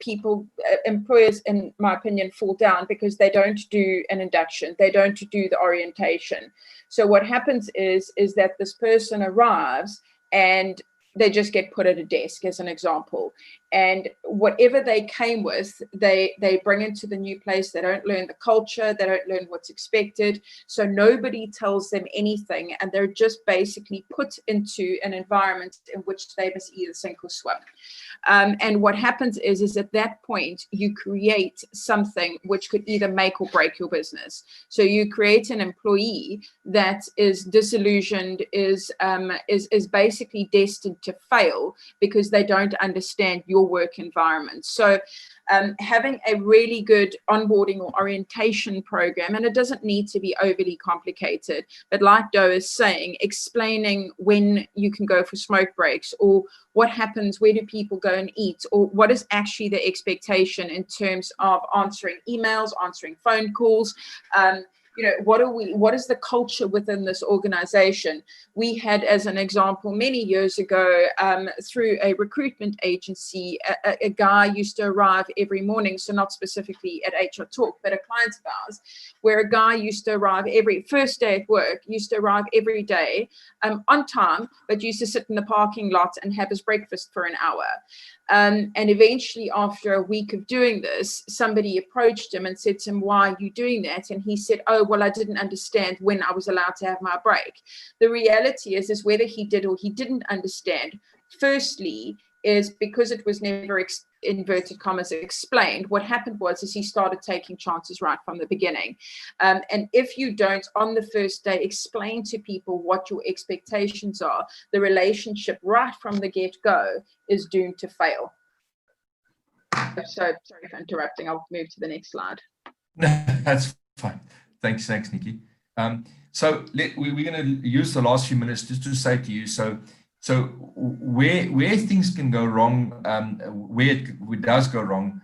employers, in my opinion, fall down because they don't do an induction. They don't do the orientation. So what happens is that this person arrives and they just get put at a desk, as an example. And whatever they came with, they bring into the new place. They don't learn the culture. They don't learn what's expected. So nobody tells them anything. And they're just basically put into an environment in which they must either sink or swim. And what happens is at that point, you create something which could either make or break your business. So you create an employee that is disillusioned, is basically destined to fail because they don't understand your your work environment. So having a really good onboarding or orientation program, and it doesn't need to be overly complicated, but like Doe is saying, explaining when you can go for smoke breaks, or what happens, where do people go and eat, or what is actually the expectation in terms of answering emails, answering phone calls. What is the culture within this organization? We had, as an example, many years ago, through a recruitment agency, a guy used to arrive every morning, so not specifically at HR Talk, but a client of ours, where a guy used to arrive first day at work, used to arrive every day on time, but used to sit in the parking lot and have his breakfast for an hour. And eventually, after a week of doing this, somebody approached him and said to him, "Why are you doing that?" And he said, "Oh, well, I didn't understand when I was allowed to have my break." The reality is whether he did or he didn't understand, firstly, is because it was never, inverted commas, explained. What happened was he started taking chances right from the beginning. And if you don't, on the first day, explain to people what your expectations are, the relationship right from the get-go is doomed to fail. So sorry for interrupting. I'll move to the next slide. That's fine. Thanks, Nikki. So we're going to use the last few minutes just to say to you, so where things can go wrong, where it does go wrong,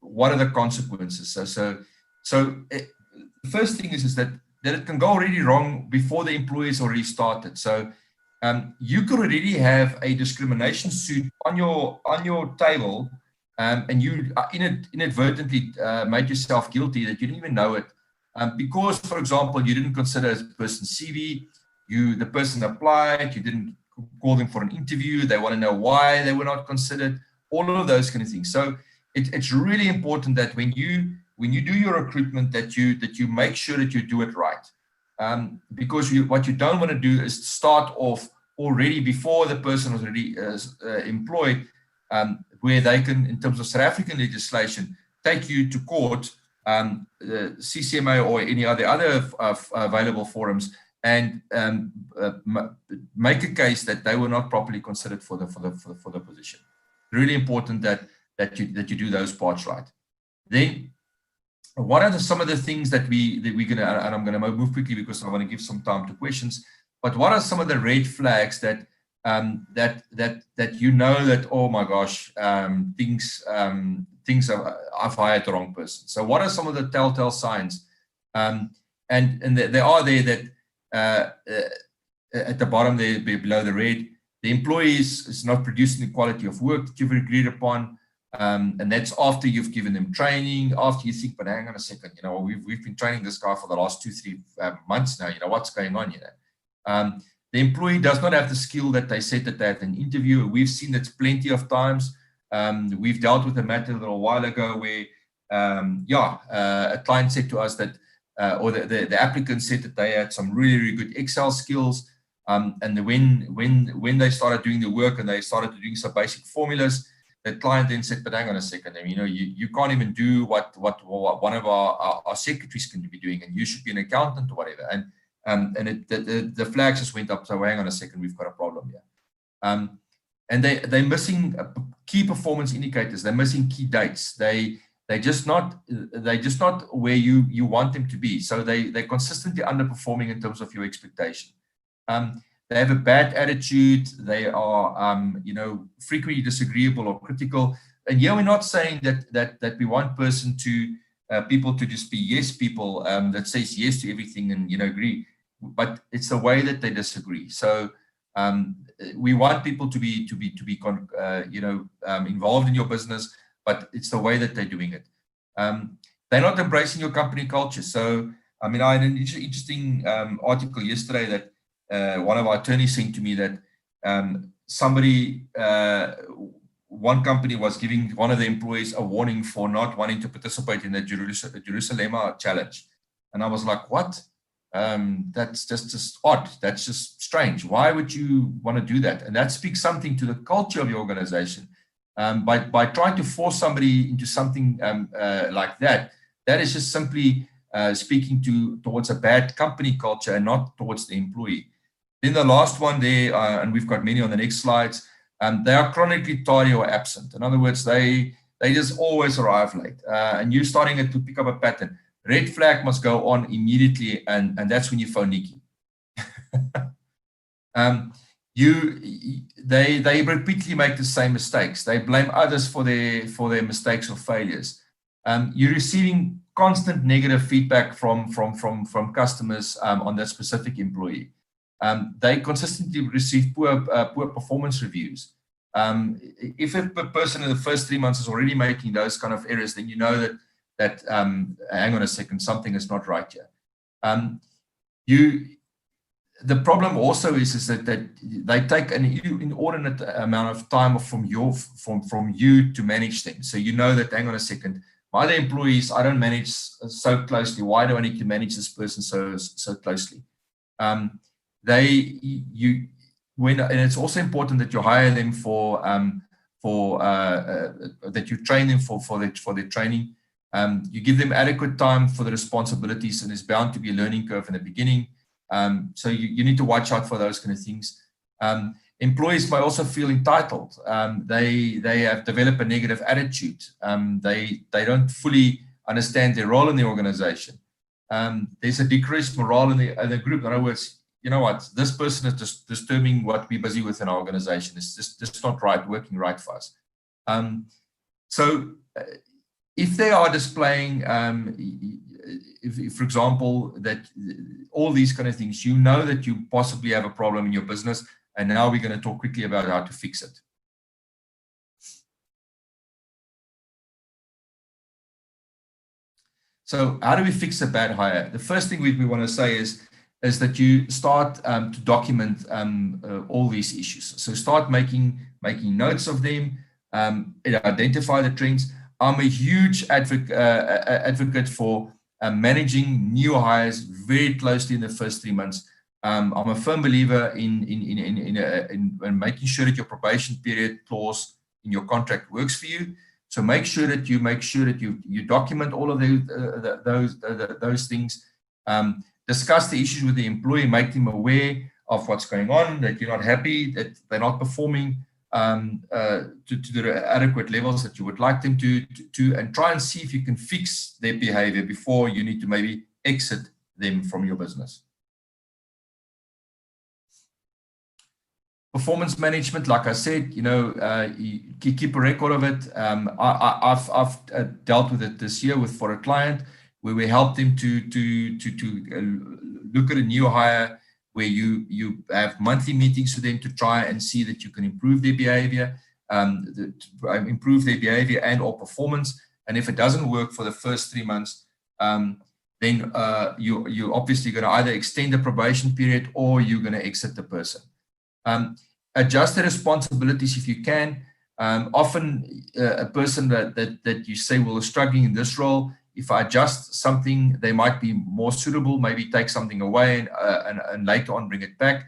what are the consequences? So the first thing is that it can go already wrong before the employee is already started. So you could already have a discrimination suit on your table, and you inadvertently made yourself guilty that you didn't even know it, because, for example, you didn't consider a person's CV, the person applied, you didn't call them for an interview, they want to know why they were not considered, all of those kind of things. So it's really important that when you do your recruitment, that you make sure that you do it right, because what you don't want to do is start off already before the person was already employed, where they can, in terms of South African legislation, take you to court, CCMA or any other available forums, and make a case that they were not properly considered for the position. Really important that you do those parts right. Then, what are some of the things that we're gonna, and I'm gonna move quickly because I want to give some time to questions. But what are some of the red flags that you know that, oh my gosh, things I've hired the wrong person. So what are some of the telltale signs? And they are there that at the bottom there below the red, the employee is not producing the quality of work that you've agreed upon, and that's after you've given them training, after you think, but hang on a second, we've been training this guy for the last 2-3 months now, what's going on, the employee does not have the skill that they said that they had in an interview. We've seen that plenty of times. We've dealt with a matter a little while ago where a client said to us that or the applicant said that they had some really, really good Excel skills, and when they started doing the work and they started doing some basic formulas, the client then said, but hang on a second, you can't even do what one of our secretaries can be doing, and you should be an accountant or whatever. And the flags just went up. So hang on a second, we've got a problem here. And they're missing key performance indicators. They're missing key dates. They're just not where you want them to be. So they're consistently underperforming in terms of your expectation. They have a bad attitude. They are frequently disagreeable or critical. And here we're not saying that we want people to just be yes people that says yes to everything and agree, but it's the way that they disagree. So we want people to be involved in your business, but it's the way that they're doing it. They're not embracing your company culture. So I had an interesting article yesterday that one of our attorneys sent to me that one company was giving one of the employees a warning for not wanting to participate in the Jerusalem challenge. And I was like, what? That's just odd. That's just strange. Why would you want to do that? And that speaks something to the culture of your organization. By trying to force somebody into something like that, that is just simply speaking towards a bad company culture and not towards the employee. Then the last one there, and we've got many on the next slides, They are chronically tardy or absent. In other words, they just always arrive late, and you're starting to pick up a pattern. Red flag must go on immediately, and that's when you phone Nikki. They repeatedly make the same mistakes. They blame others for their mistakes or failures. You're receiving constant negative feedback from customers on that specific employee. They consistently receive poor performance reviews. If a person in the first 3 months is already making those kind of errors, then you know that hang on a second, something is not right here. The problem also is that they take an inordinate amount of time from you to manage them. So you know that, hang on a second, my other employees I don't manage so closely. Why do I need to manage this person so closely? And it's also important that you hire them that you train them for their training. You give them adequate time for the responsibilities, and there's bound to be a learning curve in the beginning. So you need to watch out for those kind of things. Employees may also feel entitled. They have developed a negative attitude. They don't fully understand their role in the organization. There's a decreased morale in the group. In other words, you know what, this person is just disturbing what we're busy with in our organization. It's just not right, working right for us. So if they are displaying, if, for example, that all these kind of things, you know that you possibly have a problem in your business, and now we're going to talk quickly about how to fix it. So how do we fix a bad hire? The first thing we want to say is that you start to document all these issues. So start making notes of them, identify the trends. I'm a huge advocate for managing new hires very closely in the first 3 months. I'm a firm believer in making sure that your probation period clause in your contract works for you. So make sure that you document all of those things. Discuss the issues with the employee, make them aware of what's going on, that you're not happy, that they're not performing to the adequate levels that you would like them to, and try and see if you can fix their behavior before you need to maybe exit them from your business. Performance management, like I said, you keep a record of it. I've dealt with it this year for a client where we helped them to look at a new hire, where you have monthly meetings with them to try and see that you can improve their behavior, and or performance. And if it doesn't work for the first 3 months, then you're obviously going to either extend the probation period or you're going to exit the person. Adjust the responsibilities if you can. Often a person that you say will is struggling in this role, if I adjust something, they might be more suitable, maybe take something away and later on bring it back.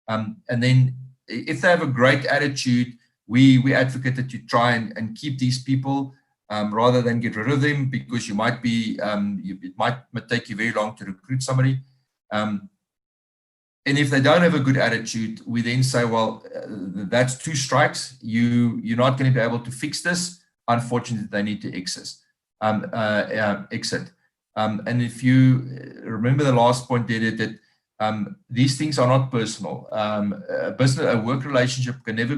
And then if they have a great attitude, we advocate that you try and keep these people rather than get rid of them, because you might be, it might take you very long to recruit somebody. And if they don't have a good attitude, we then say, well, that's 2 strikes. You're not going to be able to fix this. Unfortunately, they need to exit. And if you remember the last point there, that these things are not personal. A work relationship can never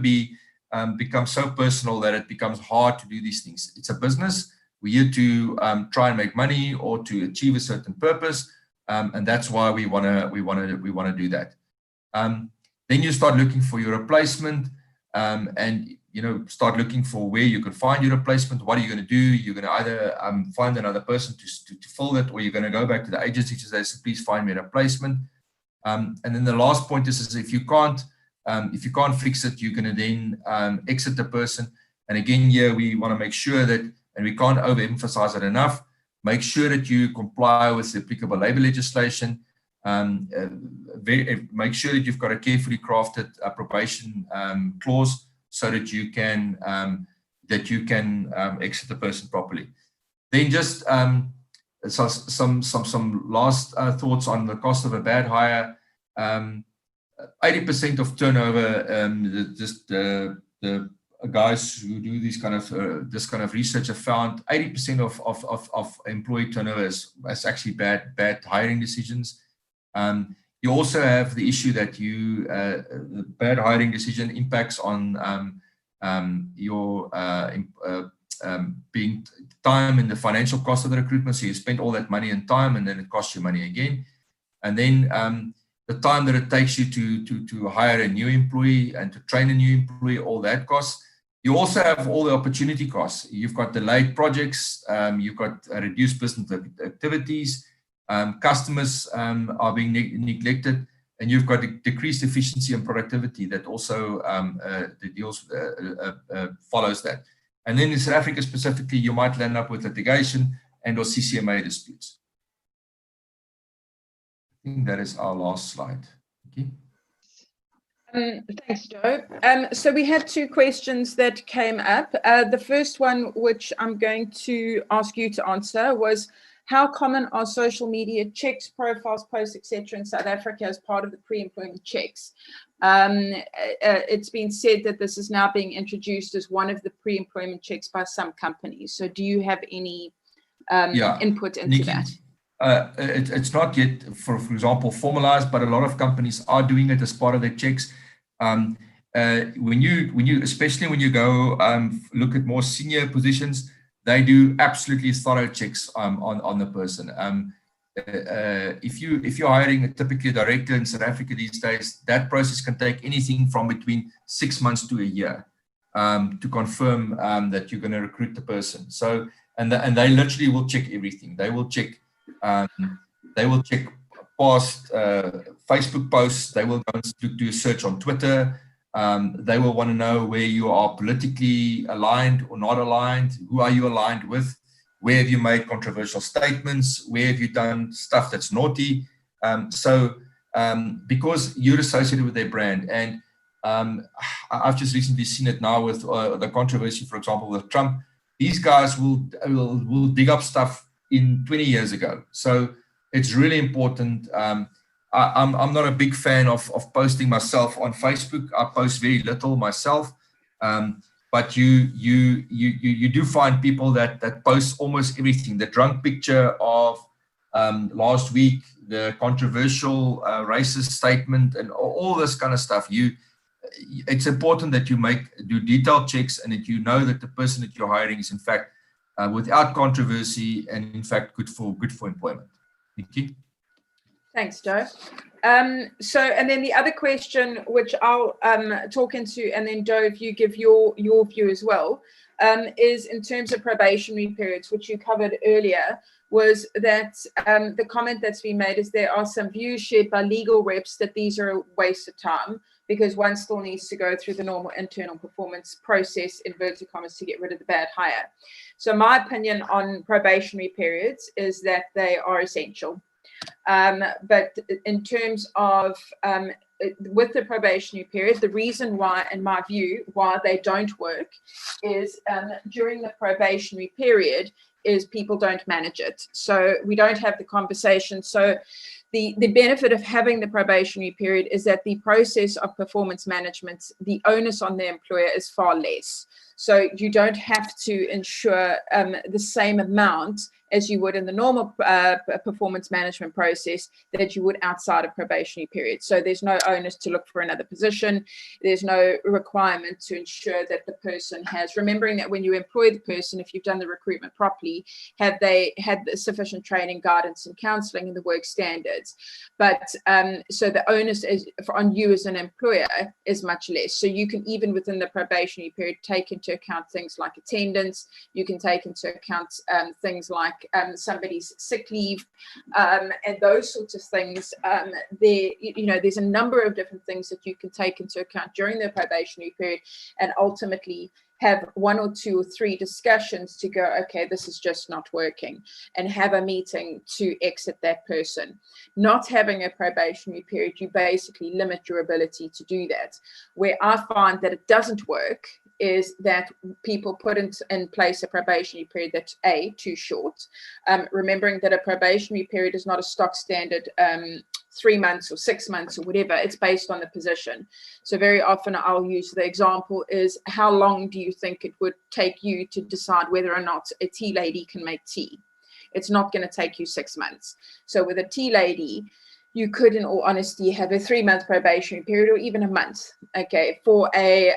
become so personal that it becomes hard to do these things. It's a business. We're here to try and make money or to achieve a certain purpose. And that's why we want to do that. Then you start looking for your replacement, and start looking for where you can find your replacement. What are you going to do? You're going to either find another person to fill it, or you're going to go back to the agency to say, please find me a replacement. And then the last point is if you can't fix it, you're going to then exit the person. And again, here we want to make sure that, and we can't overemphasize it enough, make sure that you comply with the applicable labor legislation. Make sure that you've got a carefully crafted probation clause so that you can exit the person properly. Then just some last thoughts on the cost of a bad hire. 80% of turnover the guys who do these kind of this kind of research have found 80% of employee turnover is actually bad hiring decisions. You also have the issue that the bad hiring decision impacts on your being time and the financial cost of the recruitment. So you spend all that money and time, and then it costs you money again. And then the time that it takes you to hire a new employee and to train a new employee, all that costs. You also have all the opportunity costs. You've got delayed projects, you've got reduced business activities, customers are being neglected, and you've got decreased efficiency and productivity that also follows that. And then in South Africa specifically, you might land up with litigation and or CCMA disputes. I think that is our last slide. Okay. Thanks, Joe. So we had two questions that came up. The first one, which I'm going to ask you to answer, was how common are social media checks, profiles, posts, etc. in South Africa as part of the pre-employment checks? It's been said that this is now being introduced as one of the pre-employment checks by some companies. So do you have any input into Nikki, that? It's not yet, for example, formalized, but a lot of companies are doing it as part of their checks. When you, especially when you go look at more senior positions, they do absolutely thorough checks on the person. If you're hiring typically a director in South Africa these days, that process can take anything from between 6 months to a year to confirm that you're going to recruit the person. So, and they literally will check everything. They will check past Facebook posts. They will go and do a search on Twitter. They will want to know where you are politically aligned or not aligned. Who are you aligned with? Where have you made controversial statements? Where have you done stuff that's naughty? Because you're associated with their brand. And I've just recently seen it now with the controversy, for example, with Trump. These guys will dig up stuff in 20 years ago. So it's really important. I'm not a big fan of posting myself on Facebook. I post very little myself. But you do find people that post almost everything. The drunk picture of last week, the controversial racist statement, and all this kind of stuff. It's important that you do detailed checks, and that you know that the person that you're hiring is in fact without controversy and in fact good for employment. Thank you. Thanks, Joe. And then the other question, which I'll talk into, and then Joe, if you give your view as well, is in terms of probationary periods, which you covered earlier, was that the comment that's been made is there are some views shared by legal reps that these are a waste of time because one still needs to go through the normal internal performance process, inverted commas, to get rid of the bad hire. So my opinion on probationary periods is that they are essential. But in terms of with the probationary period, the reason why, in my view, why they don't work is during the probationary period is people don't manage it. So we don't have the conversation. So the benefit of having the probationary period is that the process of performance management, the onus on the employer is far less. So you don't have to ensure the same amount as you would in the normal performance management process that you would outside of probationary period. So there's no onus to look for another position. There's no requirement to ensure that the person has, remembering that when you employ the person, if you've done the recruitment properly, have they had sufficient training, guidance, and counseling in the work standards. But so the onus on you as an employer is much less. So you can, even within the probationary period, take into account things like attendance. You can take into account things like somebody's sick leave and those sorts of things. There's a number of different things that you can take into account during the probationary period, and ultimately have 1 or 2 or 3 discussions to go, okay, this is just not working, and have a meeting to exit that person. Not having a probationary period, you basically limit your ability to do that. Where I find that it doesn't work is that people put in place a probationary period that's too short. Remembering that a probationary period is not a stock standard 3 months or 6 months or whatever. It's based on the position. So very often I'll use the example is, how long do you think it would take you to decide whether or not a tea lady can make tea? It's not going to take you 6 months. So with a tea lady, you could, in all honesty, have a 3-month probationary period or even a month. Okay, for a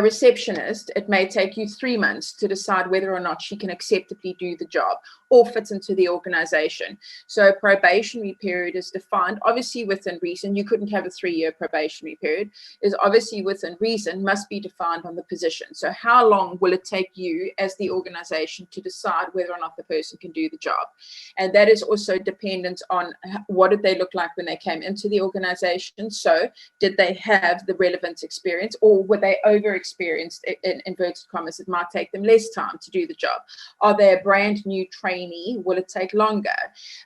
receptionist, it may take you 3 months to decide whether or not she can acceptably do the job or fit into the organization. So a probationary period is defined, obviously within reason. You couldn't have a 3-year probationary period. Is obviously within reason, must be defined on the position. So how long will it take you as the organization to decide whether or not the person can do the job? And that is also dependent on what did they look like when they came into the organization. So did they have the relevant experience, or were they over experienced, in inverted commas? It might take them less time to do the job. Are they a brand new trainee? Will it take longer?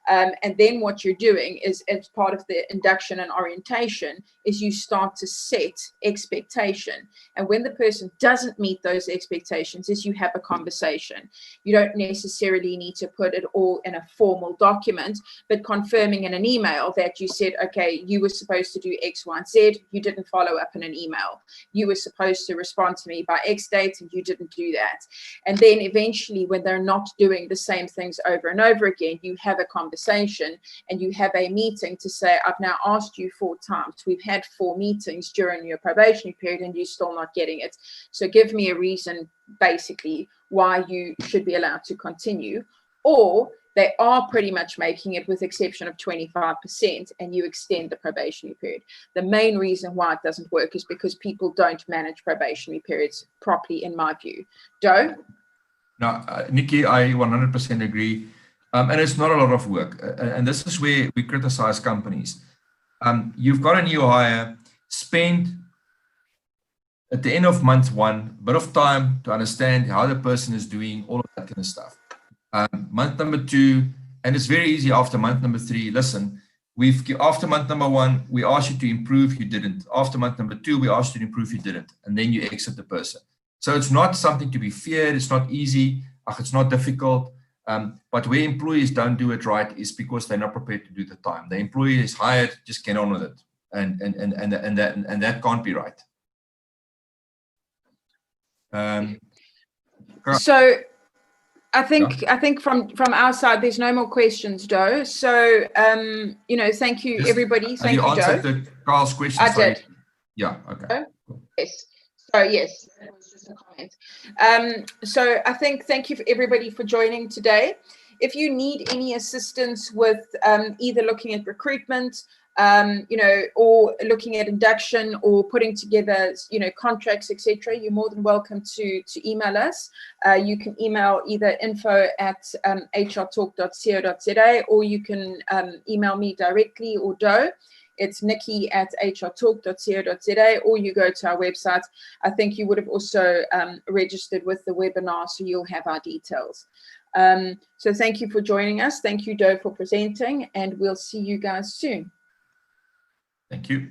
And then what you're doing is, as part of the induction and orientation, is you start to set expectation. And when the person doesn't meet those expectations, is you have a conversation. You don't necessarily need to put it all in a formal document, but confirming in an email that you said, okay, you were supposed to do X, Y, and Z. You didn't follow up in an email. You were supposed to respond to me by X date, and you didn't do that. And then eventually, when they're not doing the same things over and over again, you have a conversation and you have a meeting to say, I've now asked you 4 times. We've had 4 meetings during your probationary period and you're still not getting it. So give me a reason, basically, why you should be allowed to continue. Or they are pretty much making it, with exception of 25%, and you extend the probationary period. The main reason why it doesn't work is because people don't manage probationary periods properly, in my view. Joe? No, Nikki, I 100% agree. And it's not a lot of work. And this is where we criticize companies. You've got a new hire, spend at the end of month 1 a bit of time to understand how the person is doing, all of that kind of stuff. Month number 2, and it's very easy after month number 3. Listen, after month number 1, we asked you to improve, you didn't. After month number 2, we asked you to improve, you didn't. And then you exit the person. So it's not something to be feared. It's not easy. It's not difficult. But where employees don't do it right is because they're not prepared to do the time. The employee is hired, just get on with it. And that can't be right. So I think from our side, there's no more questions, Joe. So thank you, everybody. Thank you, Joe. Have you answered Carl's question? I did. Yeah. Okay. Yes. So yes, that was just a comment. So I think thank you for everybody for joining today. If you need any assistance with either looking at recruitment, or looking at induction, or putting together, contracts, etc., you're more than welcome to email us. You can email either info@hrtalk.co.za, or you can email me directly, or Joe. It's nikki@hrtalk.co.za, or you go to our website. I think you would have also registered with the webinar, so you'll have our details. So thank you for joining us. Thank you, Joe, for presenting, and we'll see you guys soon. Thank you.